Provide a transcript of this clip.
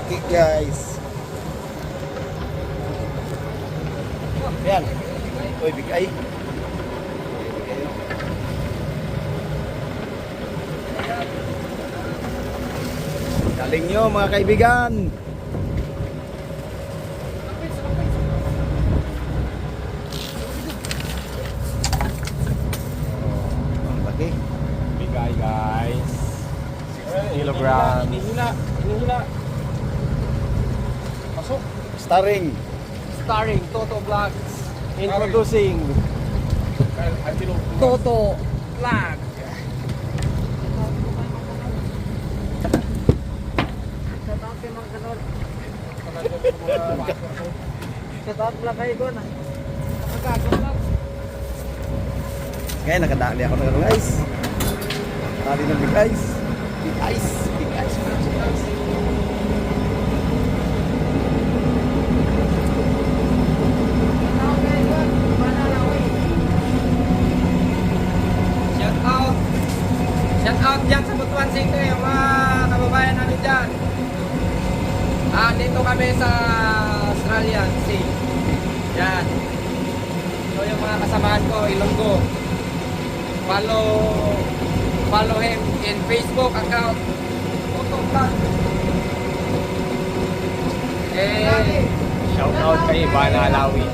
Okay guys. Yan. Uy, bigay. Galing nyo mga kaibigan. Ang laki. Bigay guys. 6 kilograms. Hinihila. Pasok. Starring. Starring Toto Vlogs. Introducing Toto Vlog. Shout out lang kayo ko na. Nakagagawin lang. Ngayon nakadali ako na guys. Tali ng big ice. Big ice. Big ice. Big ice. Shout out. Shout out dyan sa Butuan City, yung mga kababayan namin dyan. Dito kami sa Australian Sea. Yan. So yung mga kasamahan ko, Ilonggo. Follow him in Facebook account. Toto Vlog. Shout out kay Ivana Alawi.